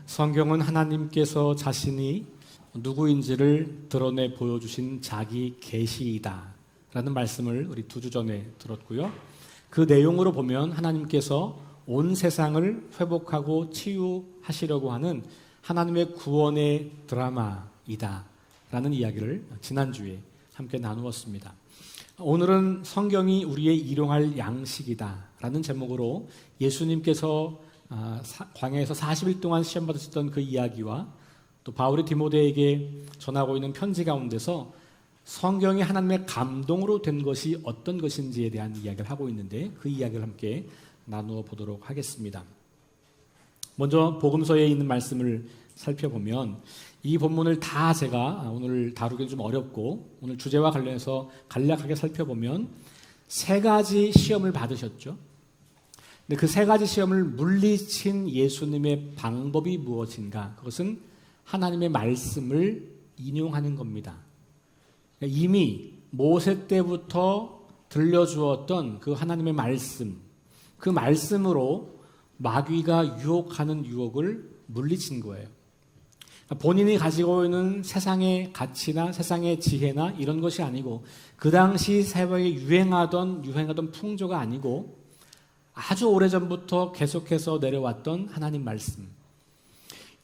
성경은 하나님께서 자신이 누구인지를 드러내 보여주신 자기 계시이다 라는 말씀을 우리 2주 전에 들었고요. 그 내용으로 보면 하나님께서 온 세상을 회복하고 치유하시려고 하는 하나님의 구원의 드라마이다 라는 이야기를 지난주에 함께 나누었습니다. 오늘은 성경이 우리의 일용할 양식이다 라는 제목으로 예수님께서 광야에서 40일 동안 시험 받으셨던 그 이야기와 또 바울이 디모데에게 전하고 있는 편지 가운데서 성경이 하나님의 감동으로 된 것이 어떤 것인지에 대한 이야기를 하고 있는데 그 이야기를 함께 나누어 보도록 하겠습니다. 먼저 복음서에 있는 말씀을 살펴보면 이 본문을 다 제가 오늘 다루기는 좀 어렵고 오늘 주제와 관련해서 간략하게 살펴보면 3가지 시험을 받으셨죠. 근데 그 3가지 시험을 물리친 예수님의 방법이 무엇인가? 그것은 하나님의 말씀을 인용하는 겁니다. 이미 모세 때부터 들려주었던 그 하나님의 말씀, 그 말씀으로 마귀가 유혹하는 유혹을 물리친 거예요. 본인이 가지고 있는 세상의 가치나 세상의 지혜나 이런 것이 아니고 그 당시 사회에 유행하던 풍조가 아니고 아주 오래전부터 계속해서 내려왔던 하나님 말씀.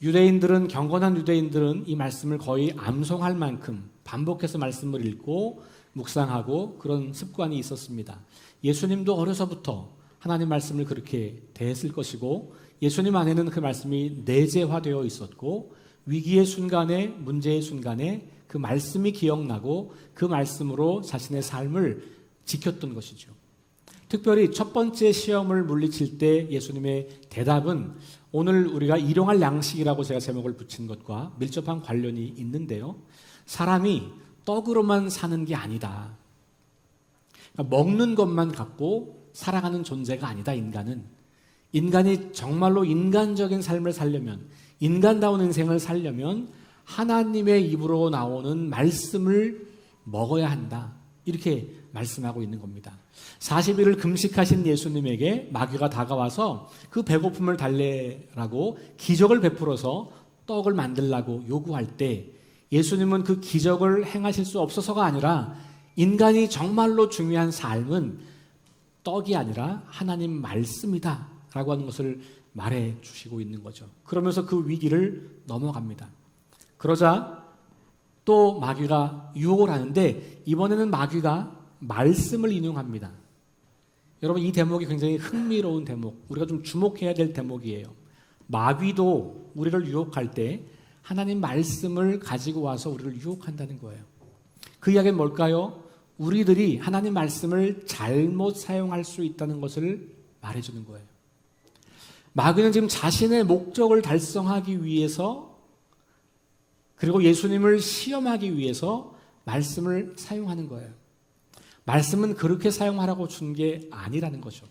경건한 유대인들은 이 말씀을 거의 암송할 만큼 반복해서 말씀을 읽고 묵상하고 그런 습관이 있었습니다. 예수님도 어려서부터 하나님 말씀을 그렇게 대했을 것이고 예수님 안에는 그 말씀이 내재화되어 있었고 위기의 순간에 문제의 순간에 그 말씀이 기억나고 그 말씀으로 자신의 삶을 지켰던 것이죠. 특별히 첫 번째 시험을 물리칠 때 예수님의 대답은 오늘 우리가 일용할 양식이라고 제가 제목을 붙인 것과 밀접한 관련이 있는데요. 사람이 떡으로만 사는 게 아니다. 그러니까 먹는 것만 갖고 살아가는 존재가 아니다. 인간이 정말로 인간적인 삶을 살려면 인간다운 인생을 살려면 하나님의 입으로 나오는 말씀을 먹어야 한다. 이렇게 말씀하고 있는 겁니다. 40일을 금식하신 예수님에게 마귀가 다가와서 그 배고픔을 달래라고 기적을 베풀어서 떡을 만들라고 요구할 때 예수님은 그 기적을 행하실 수 없어서가 아니라 인간이 정말로 중요한 삶은 떡이 아니라 하나님 말씀이다 라고 하는 것을 말해 주시고 있는 거죠. 그러면서 그 위기를 넘어갑니다. 그러자 또 마귀가 유혹을 하는데 이번에는 마귀가 말씀을 인용합니다. 여러분 이 대목이 굉장히 흥미로운 대목, 우리가 좀 주목해야 될 대목이에요. 마귀도 우리를 유혹할 때 하나님 말씀을 가지고 와서 우리를 유혹한다는 거예요. 그 이야기는 뭘까요? 우리들이 하나님 말씀을 잘못 사용할 수 있다는 것을 말해주는 거예요. 마귀는 지금 자신의 목적을 달성하기 위해서 그리고 예수님을 시험하기 위해서 말씀을 사용하는 거예요. 말씀은 그렇게 사용하라고 준 게 아니라는 거죠.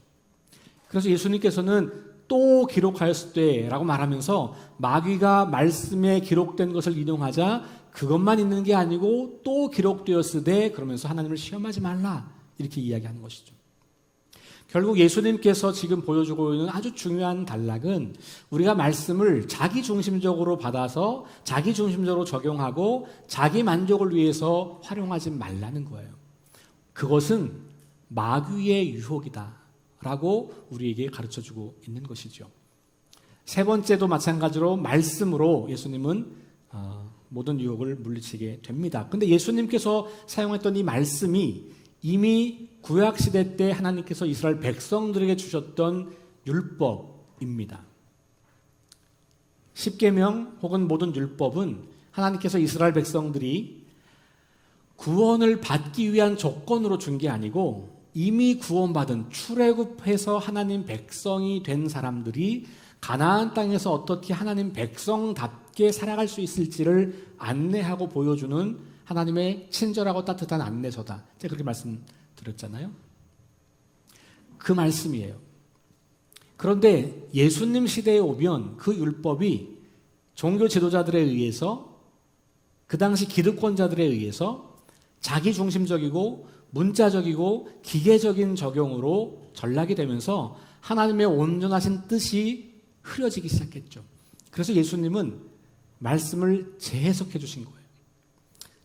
그래서 예수님께서는 또 기록하였을 때라고 말하면서 마귀가 말씀에 기록된 것을 인용하자 그것만 있는 게 아니고 또 기록되었을 때 그러면서 하나님을 시험하지 말라 이렇게 이야기하는 것이죠. 결국 예수님께서 지금 보여주고 있는 아주 중요한 단락은 우리가 말씀을 자기중심적으로 받아서 자기중심적으로 적용하고 자기 만족을 위해서 활용하지 말라는 거예요. 그것은 마귀의 유혹이다 라고 우리에게 가르쳐주고 있는 것이죠. 세 번째도 마찬가지로 말씀으로 예수님은 모든 유혹을 물리치게 됩니다. 그런데 예수님께서 사용했던 이 말씀이 이미 구약시대 때 하나님께서 이스라엘 백성들에게 주셨던 율법입니다. 십계명 혹은 모든 율법은 하나님께서 이스라엘 백성들이 구원을 받기 위한 조건으로 준 게 아니고 이미 구원받은 출애굽해서 하나님 백성이 된 사람들이 가나안 땅에서 어떻게 하나님 백성답게 살아갈 수 있을지를 안내하고 보여주는 하나님의 친절하고 따뜻한 안내서다. 제가 그렇게 말씀드렸잖아요. 그 말씀이에요. 그런데 예수님 시대에 오면 그 율법이 종교 지도자들에 의해서 그 당시 기득권자들에 의해서 자기중심적이고 문자적이고 기계적인 적용으로 전락이 되면서 하나님의 온전하신 뜻이 흐려지기 시작했죠. 그래서 예수님은 말씀을 재해석해 주신 거예요.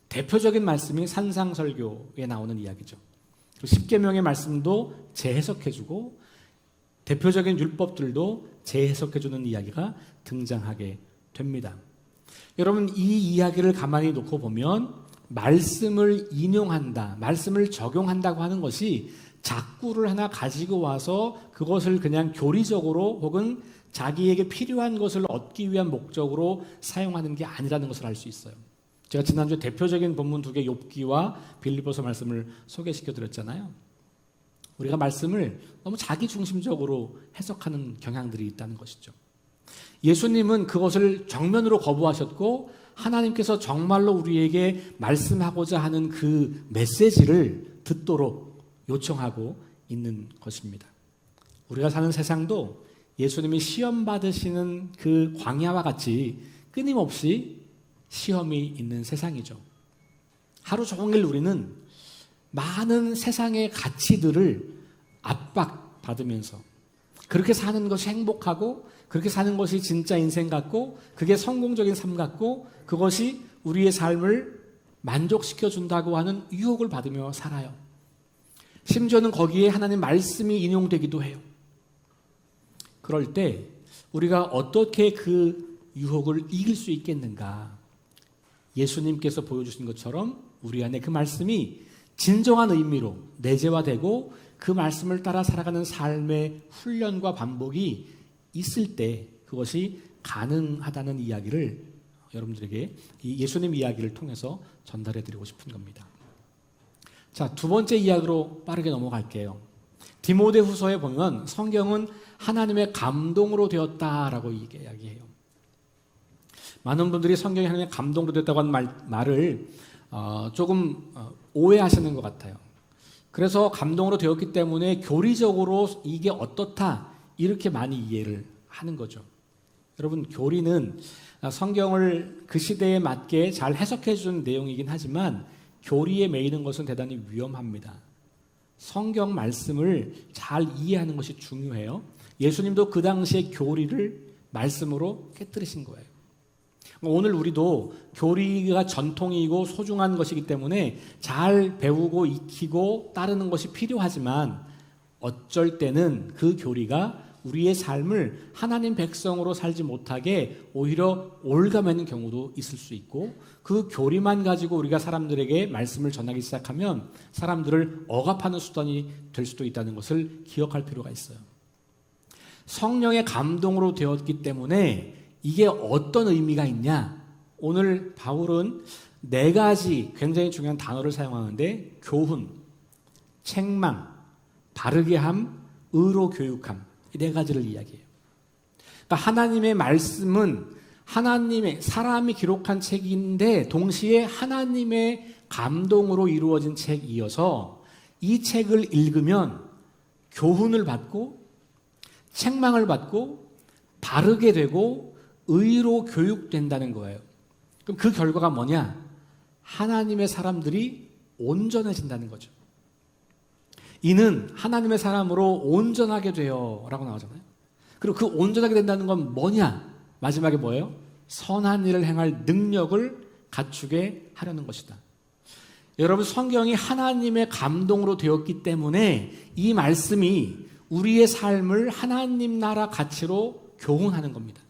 대표적인 말씀이 산상설교에 나오는 이야기죠. 십계명의 말씀도 재해석해 주고 대표적인 율법들도 재해석해 주는 이야기가 등장하게 됩니다. 여러분, 이 이야기를 가만히 놓고 보면 말씀을 인용한다, 말씀을 적용한다고 하는 것이 작구를 하나 가지고 와서 그것을 그냥 교리적으로 혹은 자기에게 필요한 것을 얻기 위한 목적으로 사용하는 게 아니라는 것을 알 수 있어요. 제가 지난주에 대표적인 본문 두 개, 욥기와 빌립보서 말씀을 소개시켜 드렸잖아요. 우리가 말씀을 너무 자기중심적으로 해석하는 경향들이 있다는 것이죠. 예수님은 그것을 정면으로 거부하셨고 하나님께서 정말로 우리에게 말씀하고자 하는 그 메시지를 듣도록 요청하고 있는 것입니다. 우리가 사는 세상도 예수님이 시험 받으시는 그 광야와 같이 끊임없이 시험이 있는 세상이죠. 하루 종일 우리는 많은 세상의 가치들을 압박받으면서 그렇게 사는 것이 행복하고 그렇게 사는 것이 진짜 인생 같고 그게 성공적인 삶 같고 그것이 우리의 삶을 만족시켜 준다고 하는 유혹을 받으며 살아요. 심지어는 거기에 하나님 말씀이 인용되기도 해요. 그럴 때 우리가 어떻게 그 유혹을 이길 수 있겠는가? 예수님께서 보여주신 것처럼 우리 안에 그 말씀이 진정한 의미로 내재화되고 그 말씀을 따라 살아가는 삶의 훈련과 반복이 있을 때 그것이 가능하다는 이야기를 여러분들에게 이 예수님 이야기를 통해서 전달해 드리고 싶은 겁니다. 자, 두 번째 이야기로 빠르게 넘어갈게요. 디모데후서에 보면 성경은 하나님의 감동으로 되었다라고 이야기해요. 많은 분들이 성경이 하나님의 감동으로 되었다고 하는 말을 조금 오해하시는 것 같아요. 그래서 감동으로 되었기 때문에 교리적으로 이게 어떻다 이렇게 많이 이해를 하는 거죠. 여러분, 교리는 성경을 그 시대에 맞게 잘 해석해 주는 내용이긴 하지만 교리에 매이는 것은 대단히 위험합니다. 성경 말씀을 잘 이해하는 것이 중요해요. 예수님도 그 당시에 교리를 말씀으로 깨뜨리신 거예요. 오늘 우리도 교리가 전통이고 소중한 것이기 때문에 잘 배우고 익히고 따르는 것이 필요하지만 어쩔 때는 그 교리가 우리의 삶을 하나님 백성으로 살지 못하게 오히려 올가매는 경우도 있을 수 있고 그 교리만 가지고 우리가 사람들에게 말씀을 전하기 시작하면 사람들을 억압하는 수단이 될 수도 있다는 것을 기억할 필요가 있어요. 성령의 감동으로 되었기 때문에 이게 어떤 의미가 있냐? 오늘 바울은 4가지 굉장히 중요한 단어를 사용하는데 교훈, 책망, 바르게 함, 의로 교육함 이 4가지를 이야기해요. 그러니까 하나님의 말씀은 하나님의 사람이 기록한 책인데 동시에 하나님의 감동으로 이루어진 책이어서 이 책을 읽으면 교훈을 받고 책망을 받고 바르게 되고 의로 교육된다는 거예요. 그럼 그 결과가 뭐냐? 하나님의 사람들이 온전해진다는 거죠. 이는 하나님의 사람으로 온전하게 되어 라고 나오잖아요. 그리고 그 온전하게 된다는 건 뭐냐? 마지막에 뭐예요? 선한 일을 행할 능력을 갖추게 하려는 것이다. 여러분, 성경이 하나님의 감동으로 되었기 때문에 이 말씀이 우리의 삶을 하나님 나라 가치로 교훈하는 겁니다.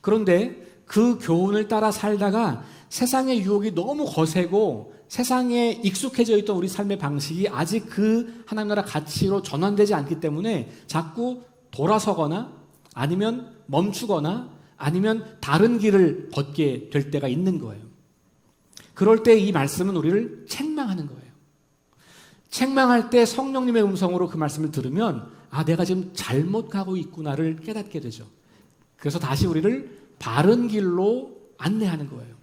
그런데 그 교훈을 따라 살다가 세상의 유혹이 너무 거세고 세상에 익숙해져 있던 우리 삶의 방식이 아직 그 하나님 나라 가치로 전환되지 않기 때문에 자꾸 돌아서거나 아니면 멈추거나 아니면 다른 길을 걷게 될 때가 있는 거예요. 그럴 때 이 말씀은 우리를 책망하는 거예요. 책망할 때 성령님의 음성으로 그 말씀을 들으면 아, 내가 지금 잘못 가고 있구나를 깨닫게 되죠. 그래서 다시 우리를 바른 길로 안내하는 거예요.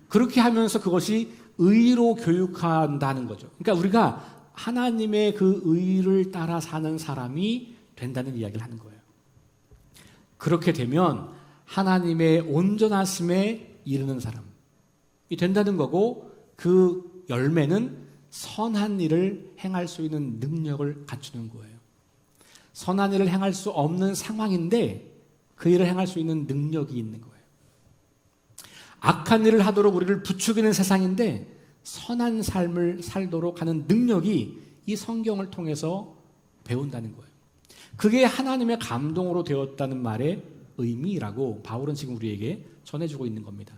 그렇게 하면서 그것이 의로 교육한다는 거죠. 그러니까 우리가 하나님의 그 의를 따라 사는 사람이 된다는 이야기를 하는 거예요. 그렇게 되면 하나님의 온전하심에 이르는 사람이 된다는 거고 그 열매는 선한 일을 행할 수 있는 능력을 갖추는 거예요. 선한 일을 행할 수 없는 상황인데 그 일을 행할 수 있는 능력이 있는 거예요. 악한 일을 하도록 우리를 부추기는 세상인데 선한 삶을 살도록 하는 능력이 이 성경을 통해서 배운다는 거예요. 그게 하나님의 감동으로 되었다는 말의 의미라고 바울은 지금 우리에게 전해주고 있는 겁니다.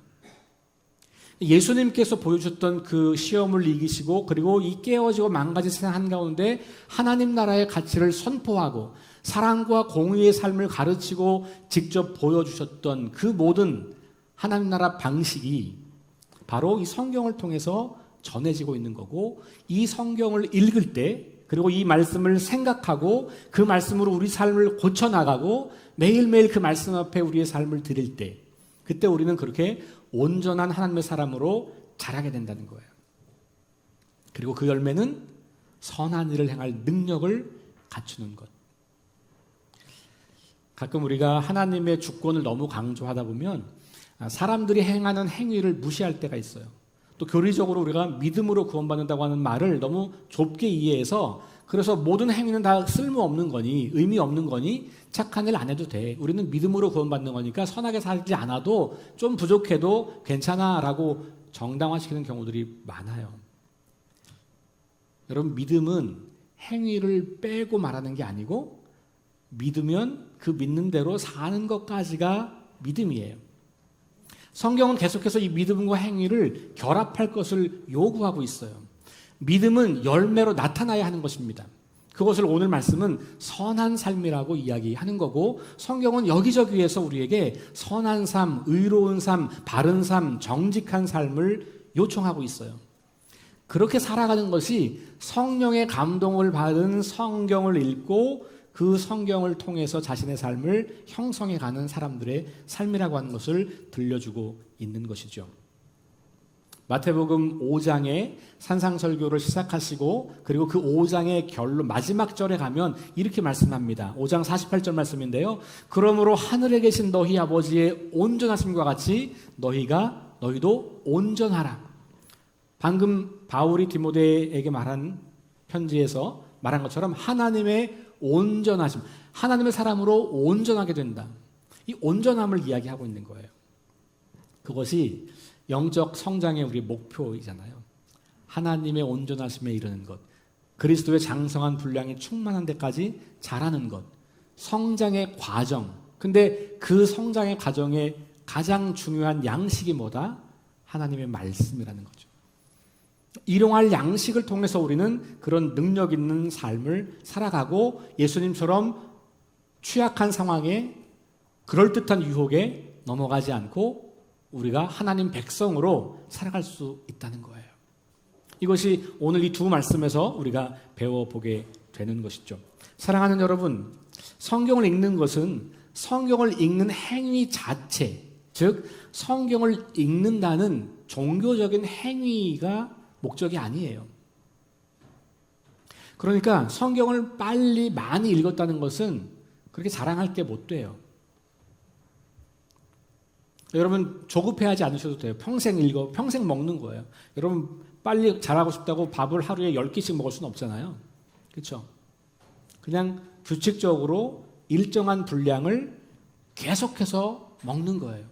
예수님께서 보여주셨던 그 시험을 이기시고 그리고 이 깨어지고 망가진 세상 한가운데 하나님 나라의 가치를 선포하고 사랑과 공의의 삶을 가르치고 직접 보여주셨던 그 모든 하나님 나라 방식이 바로 이 성경을 통해서 전해지고 있는 거고, 이 성경을 읽을 때 그리고 이 말씀을 생각하고 그 말씀으로 우리 삶을 고쳐나가고 매일매일 그 말씀 앞에 우리의 삶을 드릴 때 그때 우리는 그렇게 온전한 하나님의 사람으로 자라게 된다는 거예요. 그리고 그 열매는 선한 일을 행할 능력을 갖추는 것. 가끔 우리가 하나님의 주권을 너무 강조하다 보면 사람들이 행하는 행위를 무시할 때가 있어요. 또 교리적으로 우리가 믿음으로 구원받는다고 하는 말을 너무 좁게 이해해서 그래서 모든 행위는 다 쓸모없는 거니 의미 없는 거니 착한 일 안 해도 돼. 우리는 믿음으로 구원받는 거니까 선하게 살지 않아도 좀 부족해도 괜찮아 라고 정당화시키는 경우들이 많아요. 여러분, 믿음은 행위를 빼고 말하는 게 아니고 믿으면 그 믿는 대로 사는 것까지가 믿음이에요. 성경은 계속해서 이 믿음과 행위를 결합할 것을 요구하고 있어요. 믿음은 열매로 나타나야 하는 것입니다. 그것을 오늘 말씀은 선한 삶이라고 이야기하는 거고, 성경은 여기저기에서 우리에게 선한 삶, 의로운 삶, 바른 삶, 정직한 삶을 요청하고 있어요. 그렇게 살아가는 것이 성령의 감동을 받은 성경을 읽고 그 성경을 통해서 자신의 삶을 형성해가는 사람들의 삶이라고 하는 것을 들려주고 있는 것이죠. 마태복음 5장에 산상설교를 시작하시고 그리고 그 5장의 결론 마지막 절에 가면 이렇게 말씀합니다. 5장 48절 말씀인데요. 그러므로 하늘에 계신 너희 아버지의 온전하심과 같이 너희도 온전하라. 방금 바울이 디모데에게 말한 편지에서 말한 것처럼 하나님의 온전하심, 하나님의 사람으로 온전하게 된다. 이 온전함을 이야기하고 있는 거예요. 그것이 영적 성장의 우리 목표이잖아요. 하나님의 온전하심에 이르는 것, 그리스도의 장성한 분량이 충만한 데까지 자라는 것, 성장의 과정. 근데 그 성장의 과정에 가장 중요한 양식이 뭐다? 하나님의 말씀이라는 거죠. 일용할 양식을 통해서 우리는 그런 능력 있는 삶을 살아가고 예수님처럼 취약한 상황에 그럴듯한 유혹에 넘어가지 않고 우리가 하나님 백성으로 살아갈 수 있다는 거예요. 이것이 오늘 이 두 말씀에서 우리가 배워보게 되는 것이죠. 사랑하는 여러분, 성경을 읽는 것은 성경을 읽는 행위 자체, 즉 성경을 읽는다는 종교적인 행위가 목적이 아니에요. 그러니까 성경을 빨리 많이 읽었다는 것은 그렇게 자랑할 게 못 돼요. 여러분 조급해하지 않으셔도 돼요. 평생 읽어, 평생 먹는 거예요. 여러분 빨리 잘하고 싶다고 밥을 하루에 10끼씩 먹을 수는 없잖아요. 그렇죠? 그냥 규칙적으로 일정한 분량을 계속해서 먹는 거예요.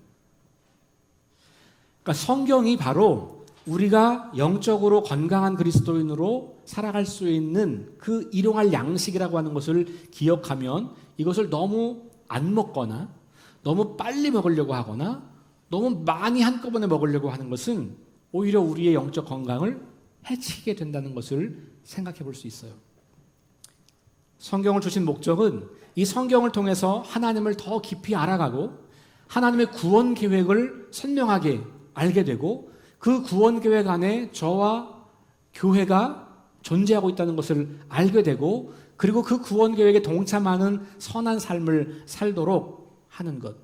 그러니까 성경이 바로 우리가 영적으로 건강한 그리스도인으로 살아갈 수 있는 그 일용할 양식이라고 하는 것을 기억하면 이것을 너무 안 먹거나 너무 빨리 먹으려고 하거나 너무 많이 한꺼번에 먹으려고 하는 것은 오히려 우리의 영적 건강을 해치게 된다는 것을 생각해 볼 수 있어요. 성경을 주신 목적은 이 성경을 통해서 하나님을 더 깊이 알아가고 하나님의 구원 계획을 선명하게 알게 되고 그 구원 계획 안에 저와 교회가 존재하고 있다는 것을 알게 되고 그리고 그 구원 계획에 동참하는 선한 삶을 살도록 하는 것.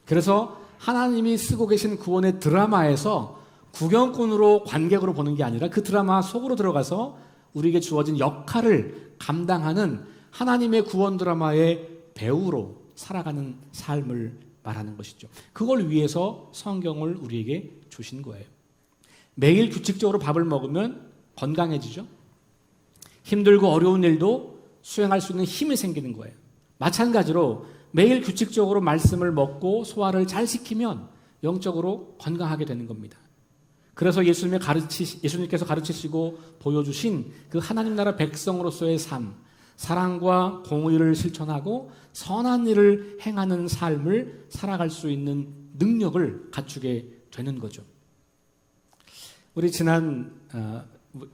그래서 하나님이 쓰고 계신 구원의 드라마에서 구경꾼으로 관객으로 보는 게 아니라 그 드라마 속으로 들어가서 우리에게 주어진 역할을 감당하는 하나님의 구원 드라마의 배우로 살아가는 삶을 말하는 것이죠. 그걸 위해서 성경을 우리에게 주신 거예요. 매일 규칙적으로 밥을 먹으면 건강해지죠. 힘들고 어려운 일도 수행할 수 있는 힘이 생기는 거예요. 마찬가지로 매일 규칙적으로 말씀을 먹고 소화를 잘 시키면 영적으로 건강하게 되는 겁니다. 그래서 예수님께서 가르치시고 보여주신 그 하나님 나라 백성으로서의 삶, 사랑과 공의를 실천하고 선한 일을 행하는 삶을 살아갈 수 있는 능력을 갖추게 되는 거죠. 우리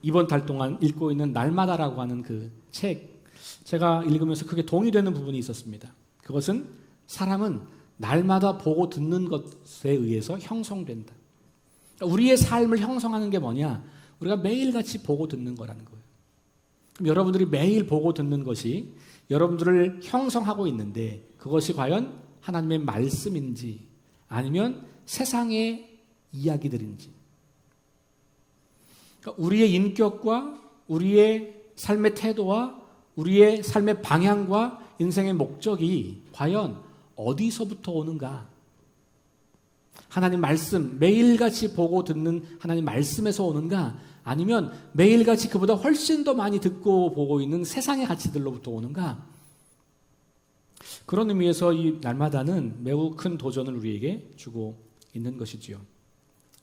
이번 달 동안 읽고 있는 날마다라고 하는 그 책, 제가 읽으면서 크게 동의되는 부분이 있었습니다. 그것은 사람은 날마다 보고 듣는 것에 의해서 형성된다. 우리의 삶을 형성하는 게 뭐냐? 우리가 매일같이 보고 듣는 거라는 거예요. 그럼 여러분들이 매일 보고 듣는 것이 여러분들을 형성하고 있는데 그것이 과연 하나님의 말씀인지 아니면 세상의 이야기들인지. 그러니까 우리의 인격과 우리의 삶의 태도와 우리의 삶의 방향과 인생의 목적이 과연 어디서부터 오는가? 하나님 말씀, 매일같이 보고 듣는 하나님 말씀에서 오는가? 아니면 매일같이 그보다 훨씬 더 많이 듣고 보고 있는 세상의 가치들로부터 오는가? 그런 의미에서 이 날마다는 매우 큰 도전을 우리에게 주고 있는 것이지요.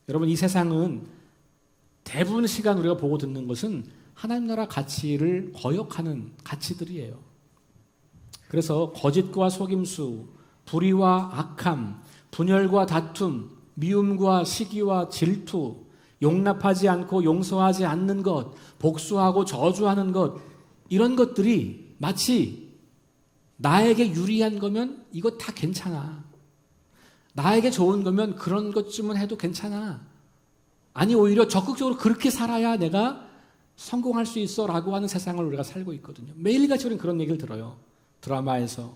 여러분, 이 세상은 대부분 시간 우리가 보고 듣는 것은 하나님 나라 가치를 거역하는 가치들이에요. 그래서 거짓과 속임수, 불의와 악함, 분열과 다툼, 미움과 시기와 질투, 용납하지 않고 용서하지 않는 것, 복수하고 저주하는 것, 이런 것들이 마치 나에게 유리한 거면 이거 다 괜찮아. 나에게 좋은 거면 그런 것쯤은 해도 괜찮아. 아니, 오히려 적극적으로 그렇게 살아야 내가 성공할 수 있어 라고 하는 세상을 우리가 살고 있거든요. 매일같이 우리는 그런 얘기를 들어요. 드라마에서,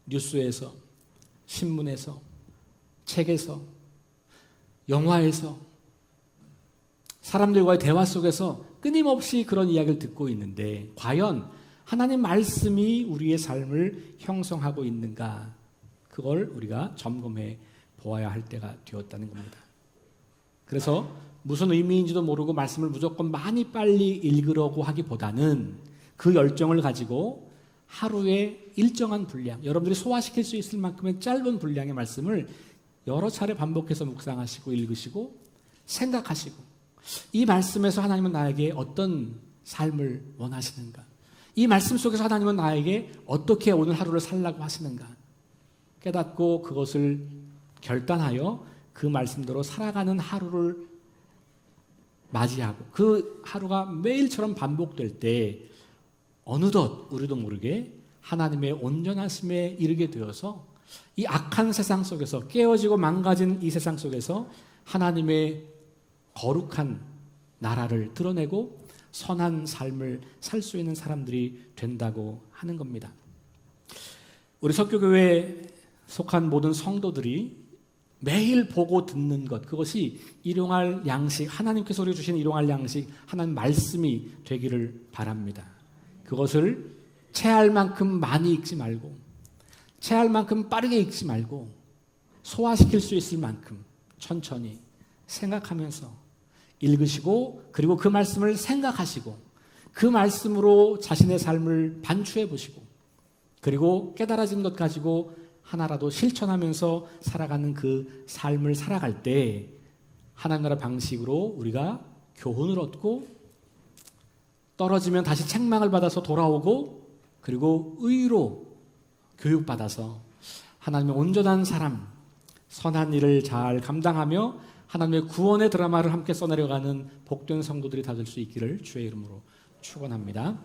뉴스에서, 신문에서, 책에서, 영화에서, 사람들과의 대화 속에서 끊임없이 그런 이야기를 듣고 있는데 과연 하나님 말씀이 우리의 삶을 형성하고 있는가? 그걸 우리가 점검해 보아야 할 때가 되었다는 겁니다. 그래서 무슨 의미인지도 모르고 말씀을 무조건 많이 빨리 읽으려고 하기보다는 그 열정을 가지고 하루에 일정한 분량, 여러분들이 소화시킬 수 있을 만큼의 짧은 분량의 말씀을 여러 차례 반복해서 묵상하시고 읽으시고 생각하시고 이 말씀에서 하나님은 나에게 어떤 삶을 원하시는가? 이 말씀 속에서 하나님은 나에게 어떻게 오늘 하루를 살라고 하시는가? 깨닫고 그것을 결단하여 그 말씀대로 살아가는 하루를 맞이하고 그 하루가 매일처럼 반복될 때 어느덧 우리도 모르게 하나님의 온전하심에 이르게 되어서 이 악한 세상 속에서 깨어지고 망가진 이 세상 속에서 하나님의 거룩한 나라를 드러내고 선한 삶을 살 수 있는 사람들이 된다고 하는 겁니다. 우리 석교교회에 속한 모든 성도들이 매일 보고 듣는 것, 그것이 일용할 양식, 하나님께서 우리에게 주신 일용할 양식, 하나님 말씀이 되기를 바랍니다. 그것을 체할 만큼 많이 읽지 말고 체할 만큼 빠르게 읽지 말고 소화시킬 수 있을 만큼 천천히 생각하면서 읽으시고 그리고 그 말씀을 생각하시고 그 말씀으로 자신의 삶을 반추해 보시고 그리고 깨달아진 것 가지고 하나라도 실천하면서 살아가는 그 삶을 살아갈 때 하나님 나라 방식으로 우리가 교훈을 얻고 떨어지면 다시 책망을 받아서 돌아오고 그리고 의로 교육받아서 하나님의 온전한 사람, 선한 일을 잘 감당하며 하나님의 구원의 드라마를 함께 써내려가는 복된 성도들이 다 될 수 있기를 주의 이름으로 축원합니다.